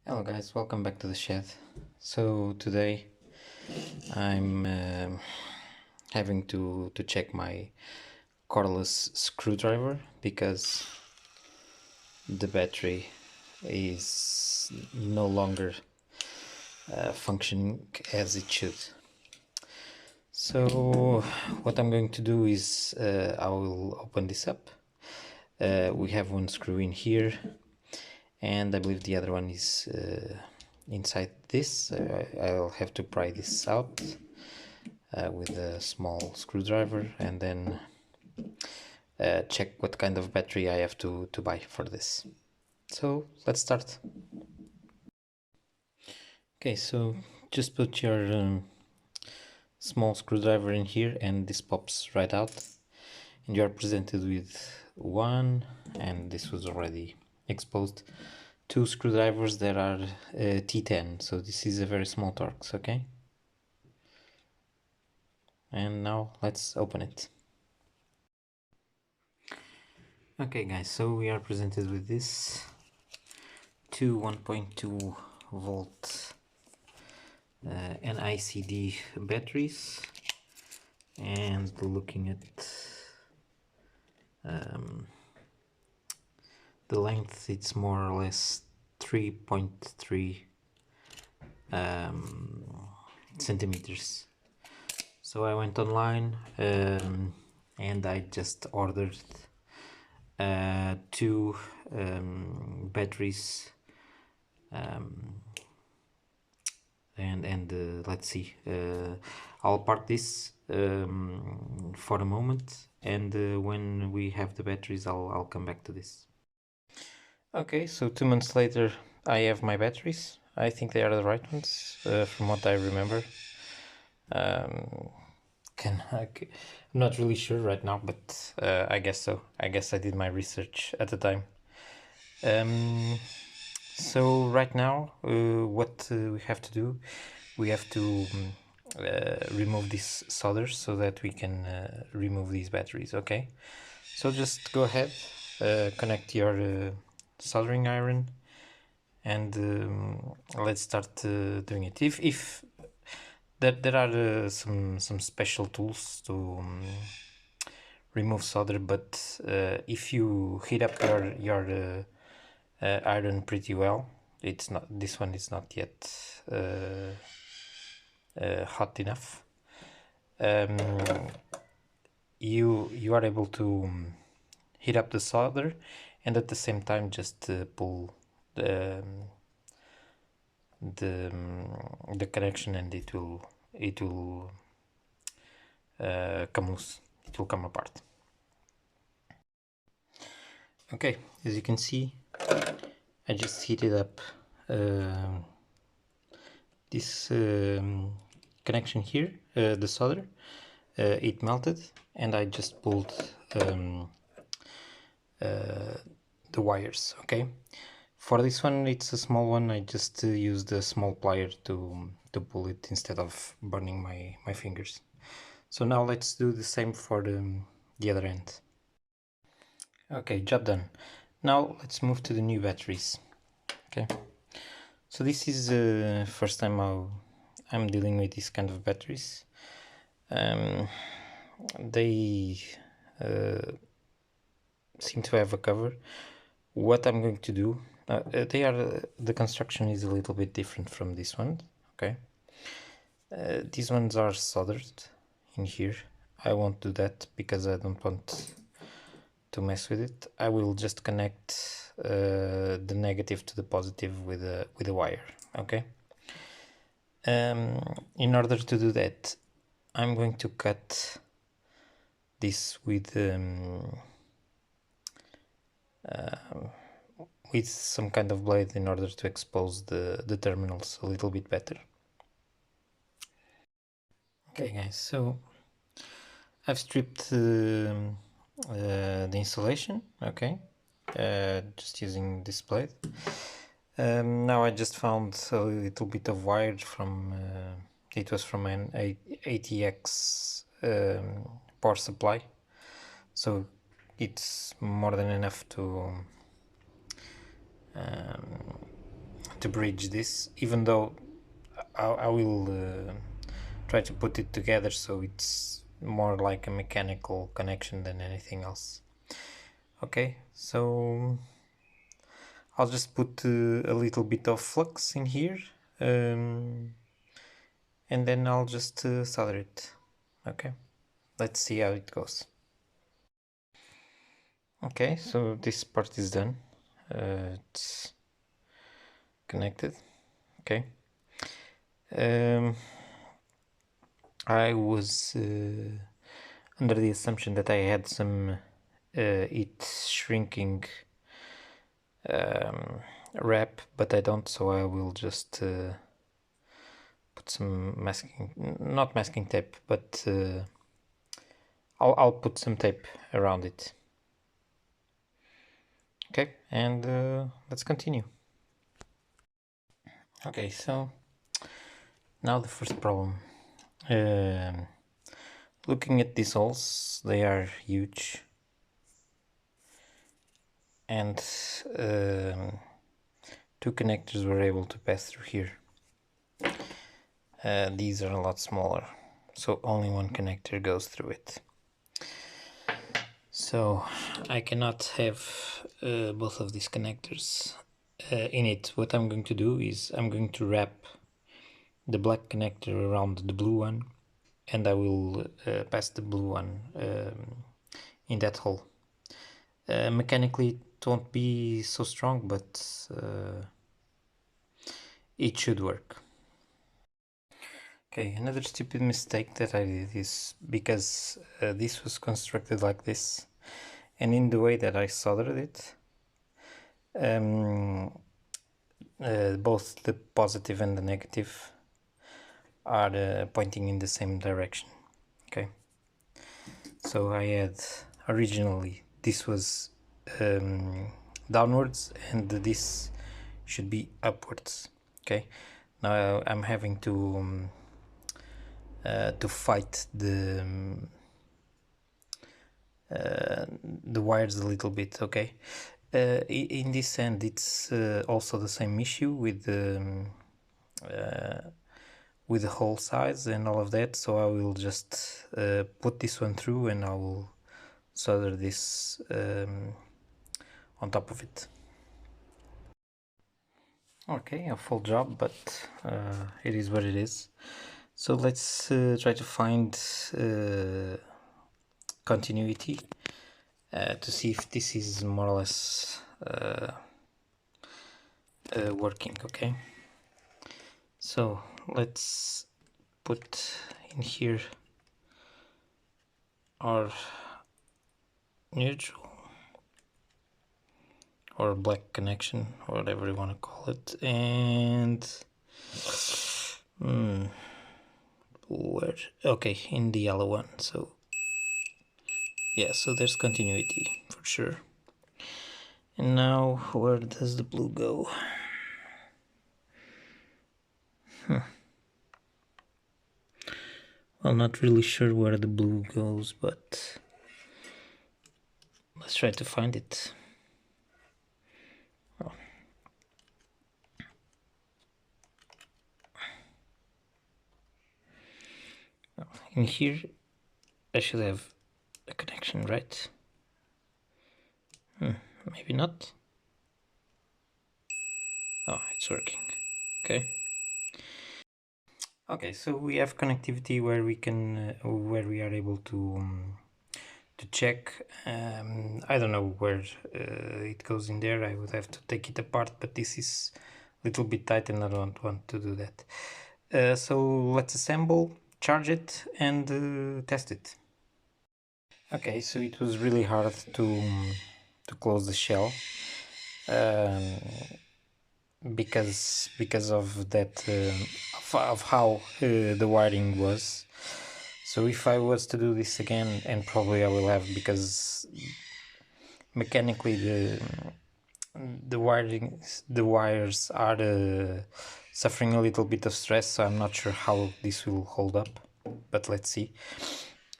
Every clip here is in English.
Hello guys, welcome back to the shed. So today I'm having to check my cordless screwdriver because the battery is no longer functioning as it should. So what I'm going to do is I will open this up. We have one screw in here and I believe the other one is inside this. I'll have to pry this out with a small screwdriver and then check what kind of battery I have to buy for this. So let's start. Okay, so just put your small screwdriver in here and this pops right out and you are presented with one, and this was already exposed, two screwdrivers that are T10, so this is a very small torx. Okay, and now let's open it. Okay guys, so we are presented with this two 1.2 volt NICD batteries, and looking at the length, it's more or less 3.3 centimeters. So I went online and I just ordered two batteries and let's see, I'll park this for a moment, and when we have the batteries I'll come back to this. Okay, so 2 months later I have my batteries. I think they are the right ones from what I remember. I'm not really sure right now, but I guess so. I guess I did my research at the time. So right now what we have to do, we have to remove this solder so that we can remove these batteries. Okay, so just go ahead, connect your soldering iron, and let's start doing it. If there are some special tools to remove solder, but if you heat up your iron pretty well, it's not, this one is not yet hot enough, you are able to heat up the solder and at the same time just pull the connection, and it will come loose, it will come apart. Okay, as you can see, I just heated up this connection here, the solder, it melted, and I just pulled the wires. Okay, for this one it's a small one, I just used a small plier to pull it instead of burning my fingers. So now let's do the same for the other end. Okay, job done. Now let's move to the new batteries. Okay, so this is the first time I'm dealing with this kind of batteries. They seem to have a cover. What I'm going to do, the construction is a little bit different from this one. Okay, these ones are soldered in here. I won't do that because I don't want to mess with it. I will just connect the negative to the positive with a wire. Okay, in order to do that, I'm going to cut this with some kind of blade in order to expose the terminals a little bit better. Okay guys, so I've stripped the insulation. Okay, just using this blade. Now I just found a little bit of wire from it was from an ATX power supply, so it's more than enough to to bridge this, even though I will try to put it together so it's more like a mechanical connection than anything else. Okay, so I'll just put a little bit of flux in here, and then I'll just solder it. Okay, let's see how it goes. Okay, so this part is done. It's connected. Okay. I was under the assumption that I had some heat shrinking wrap, but I don't, so I will just put some not masking tape, but I'll put some tape around it. Okay, and let's continue. Okay, so now the first problem. Looking at these holes, they are huge, and two connectors were able to pass through here. These are a lot smaller, so only one connector goes through it. So I cannot have both of these connectors in it. What I'm going to do is I'm going to wrap the black connector around the blue one, and I will pass the blue one in that hole. Mechanically it won't be so strong, but it should work. Okay, another stupid mistake that I did is because this was constructed like this, and in the way that I soldered it, both the positive and the negative are pointing in the same direction. Okay, so I had originally this was downwards and this should be upwards. Okay, now I'm having to fight the wires a little bit. Okay, in this end it's also the same issue with the hole size and all of that, so I will just put this one through and I will solder this on top of it. Okay, a full job, but it is what it is. So let's try to find continuity to see if this is more or less working. Okay, so let's put in here our neutral or black connection, or whatever you want to call it, and where? Okay, in the yellow one. So yeah, so there's continuity for sure. And now where does the blue go? Well, not really sure where the blue goes, but let's try to find it. Oh. In here I should have a connection, right? Maybe not. Oh, it's working. Okay. Okay, so we have connectivity where we can, where we are able to check. I don't know where it goes in there. I would have to take it apart, but this is a little bit tight and I don't want to do that. So let's assemble, charge it, and test it. Okay, so it was really hard to close the shell. Because of that of how the wiring was. So if I was to do this again, and probably I will have, because mechanically the wires are suffering a little bit of stress, so I'm not sure how this will hold up, but let's see.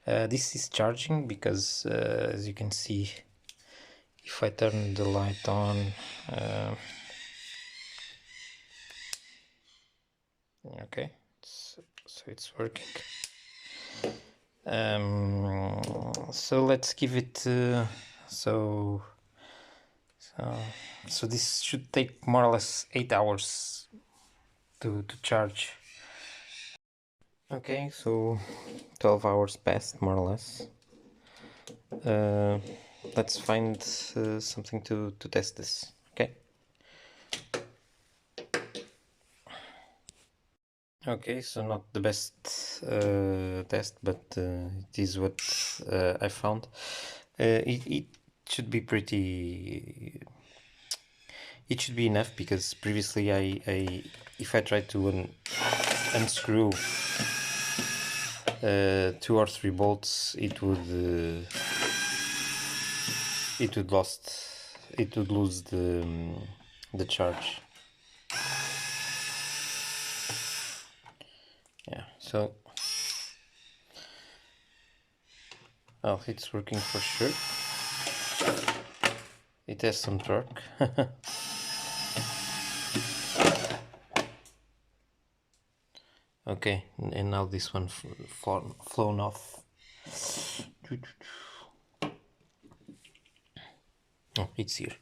This is charging because as you can see, if I turn the light on, Okay, so it's working. So let's give it so this should take more or less 8 hours to charge. Okay, so 12 hours passed more or less. Let's find something to test this. Okay. Okay, so not the best test, but it is what I found. It should be pretty. It should be enough because previously if I tried to unscrew 2 or 3 bolts, it would lose the charge. Yeah, so well, it's working for sure. It has some torque. Okay, and now this one flown off. Oh, it's here.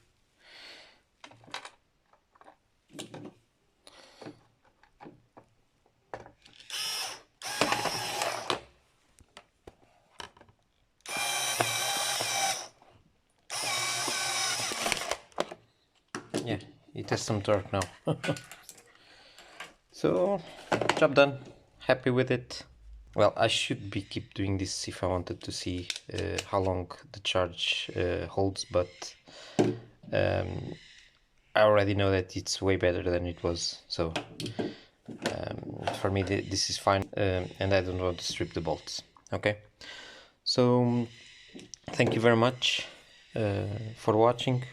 Yeah, it has some torque now. So, job done. Happy with it. Well, I should keep doing this if I wanted to see how long the charge holds, but I already know that it's way better than it was. So for me, this is fine, and I don't want to strip the bolts. Okay, so thank you very much for watching.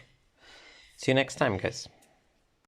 See you next time, guys.